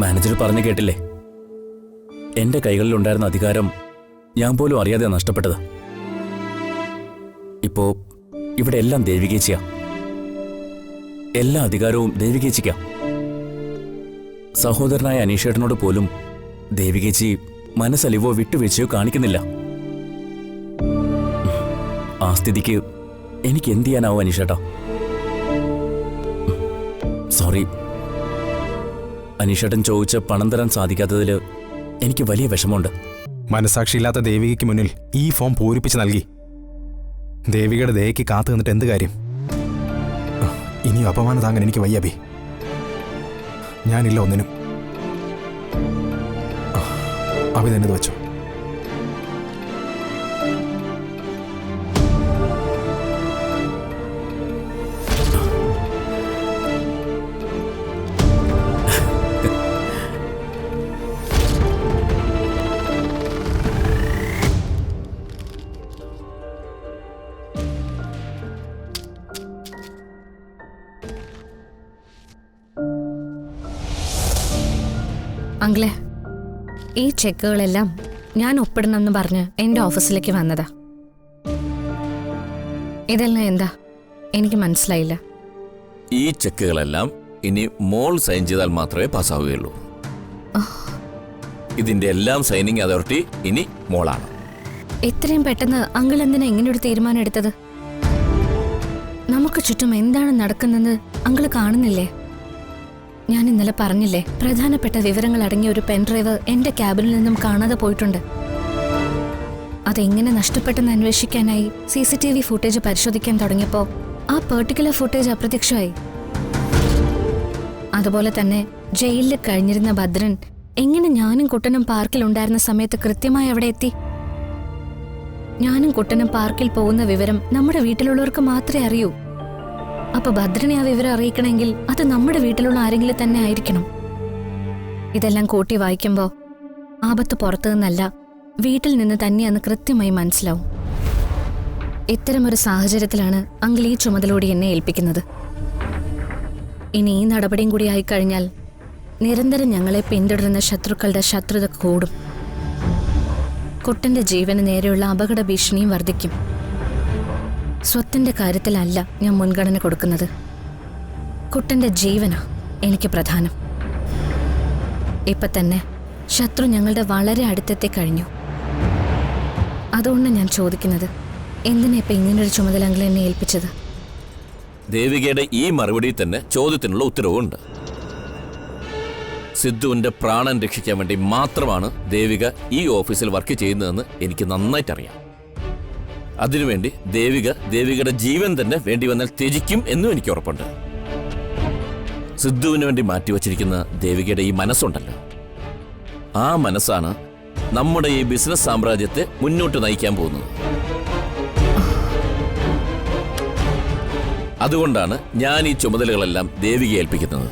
Manager പറഞ്ഞു കേട്ടില്ലേ, എന്റെ കൈകളിലുണ്ടായിരുന്ന അധികാരം ഞാൻ പോലും അറിയാതെ നഷ്ടപ്പെട്ടത്. ഇപ്പോ ഇവിടെ എല്ലാം ദേവികേച്ചിയാ. എല്ലാ അധികാരവും ദേവികേച്ചിക്കാ. സഹോദരനായ അനീഷേട്ടനോട് പോലും ദേവികേച്ചി മനസ്സലിവോ വിട്ടുവീഴ്ചയോ കാണിക്കുന്നില്ല. ആ സ്ഥിതിക്ക് എനിക്ക് എന്ത് ചെയ്യാനാവും അനീഷേട്ടാ? സോറി, അനീഷേട്ടൻ ചോദിച്ച പണം തരാൻ സാധിക്കാത്തതിൽ എനിക്ക് വലിയ വിഷമമുണ്ട്. മനസാക്ഷിയില്ലാത്ത ദേവികയ്ക്ക് മുന്നിൽ ഈ ഫോം പൂരിപ്പിച്ച് നൽകി ദേവികയുടെ ദയയ്ക്ക് കാത്തു നിന്നിട്ട് എന്ത് കാര്യം? ഇനിയും അപമാനം താങ്ങാൻ എനിക്ക് വയ്യ അഭി. ഞാനില്ല ഒന്നിനും. അഭി തന്നെ ഇത് വെച്ചോ. അങ്കിളെ, ഈ ചെക്കുകളെല്ലാം ഞാൻ ഒപ്പിടണമെന്ന് പറഞ്ഞ് എൻ്റെ ഓഫീസിലേക്ക് വന്നതാ. ഇതെല്ലാം എന്താ എനിക്ക് മനസ്സിലായില്ല. ഈ ചെക്കുകളെല്ലാം ഇനി മോൾ സൈൻ ചെയ്താൽ മാത്രമേ പാസ്സാവുകയുള്ളൂ. ഇതിന്റെ എല്ലാം സൈനിങ് അതോറിറ്റി ഇനി മോളാണ്. ഇത്രയും പെട്ടെന്ന് അങ്കിൾ എന്തിനാ ഇങ്ങനൊരു തീരുമാനം എടുത്തത്? നമുക്ക് ചുറ്റും എന്താണ് നടക്കുന്നത് അങ്കിള് കാണുന്നില്ലേ? ഞാൻ ഇന്നലെ പറഞ്ഞില്ലേ, പ്രധാനപ്പെട്ട വിവരങ്ങൾ അടങ്ങിയ ഒരു പെൻഡ്രൈവ് എന്റെ ക്യാബിനിൽ നിന്നും കാണാതെ പോയിട്ടുണ്ട്. അതെങ്ങനെ നഷ്ടപ്പെട്ടെന്ന് അന്വേഷിക്കാനായി CCTV ഫുട്ടേജ് പരിശോധിക്കാൻ തുടങ്ങിയപ്പോൾ ആ പെർട്ടിക്കുലർ ഫുട്ടേജ് അപ്രത്യക്ഷമായി. അതുപോലെ തന്നെ ജയിലിൽ കഴിഞ്ഞിരുന്ന ഭദ്രൻ എങ്ങനെ ഞാനും കുട്ടനും പാർക്കിൽ ഉണ്ടായിരുന്ന സമയത്ത് കൃത്യമായി അവിടെ എത്തി? ഞാനും കുട്ടനും പാർക്കിൽ പോകുന്ന വിവരം നമ്മുടെ വീട്ടിലുള്ളവർക്ക് മാത്രമേ അറിയൂ. അപ്പൊ ഭദ്രനെ ആ വിവരം അറിയിക്കണമെങ്കിൽ അത് നമ്മുടെ വീട്ടിലുള്ള ആരെങ്കിലും തന്നെ ആയിരിക്കണം. ഇതെല്ലാം കൂട്ടി വായിക്കുമ്പോ ആപത്ത് പുറത്തു നിന്നല്ല, വീട്ടിൽ നിന്ന് തന്നെയാന്ന് കൃത്യമായി മനസ്സിലാവും. ഇത്തരമൊരു സാഹചര്യത്തിലാണ് അങ്കിൾ ഈ ചുമതലയോടെ എന്നെ ഏൽപ്പിക്കുന്നത്. ഇനി ഈ നടപടിയും കൂടി ആയിക്കഴിഞ്ഞാൽ നിരന്തരം ഞങ്ങളെ പിന്തുടരുന്ന ശത്രുക്കളുടെ ശത്രുത കൂടും. കുട്ടന്റെ ജീവന് നേരെയുള്ള അപകട ഭീഷണിയും വർദ്ധിക്കും. സ്വത്തിന്റെ കാര്യത്തിലല്ല ഞാൻ മുൻഗണന കൊടുക്കുന്നത്. കുട്ടന്റെ ജീവനാ എനിക്ക് പ്രധാനം. ഇപ്പൊ തന്നെ ശത്രു ഞങ്ങളുടെ വളരെ അടുത്തെത്തി കഴിഞ്ഞു. അതുകൊണ്ട് ഞാൻ ചോദിക്കുന്നത്, എന്തിനാ ഇപ്പൊ ഇങ്ങനൊരു ചുമതല അങ്കിൾ എന്നെ ഏൽപ്പിച്ചത്? ദേവികയുടെ ഈ മറുപടി തന്നെ ചോദ്യത്തിനുള്ള ഉത്തരവുണ്ട്. സിദ്ധുവിന്റെ പ്രാണൻ രക്ഷിക്കാൻ വേണ്ടി മാത്രമാണ് ദേവിക ഈ ഓഫീസിൽ വർക്ക് ചെയ്യുന്നതെന്ന് എനിക്ക് നന്നായിട്ടറിയാം. അതിനുവേണ്ടി ദേവികയുടെ ജീവൻ തന്നെ വേണ്ടി വന്നാൽ ത്യജിക്കും എന്നും എനിക്ക് ഉറപ്പുണ്ട്. സിദ്ധുവിന് വേണ്ടി മാറ്റിവെച്ചിരിക്കുന്ന ദേവികയുടെ ഈ മനസ്സുണ്ടല്ലോ, ആ മനസ്സാണ് നമ്മുടെ ഈ ബിസിനസ് സാമ്രാജ്യത്തെ മുന്നോട്ട് നയിക്കാൻ പോകുന്നത്. അതുകൊണ്ടാണ് ഞാൻ ഈ ചുമതലകളെല്ലാം ദേവിക ഏൽപ്പിക്കുന്നത്.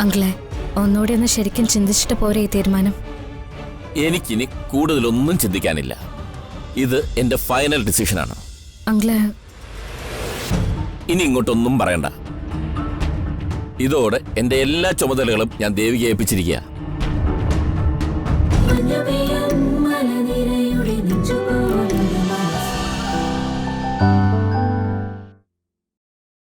അങ്കിളെ, ഒന്നുകൂടി ഒന്ന് ശരിക്കും ചിന്തിച്ചിട്ട് പോരെ ഈ തീരുമാനം? എനിക്കിനി കൂടുതലൊന്നും ചിന്തിക്കാനില്ല. ഇത് എന്റെ ഫൈനൽ ഡിസിഷനാണ്. അങ്കിളെ, ഇനി ഇങ്ങോട്ടൊന്നും പറയണ്ട. ഇതോടെ എന്റെ എല്ലാ ചുമതലകളും ഞാൻ ദേവികയെ ഏൽപ്പിച്ചിരിക്കുക.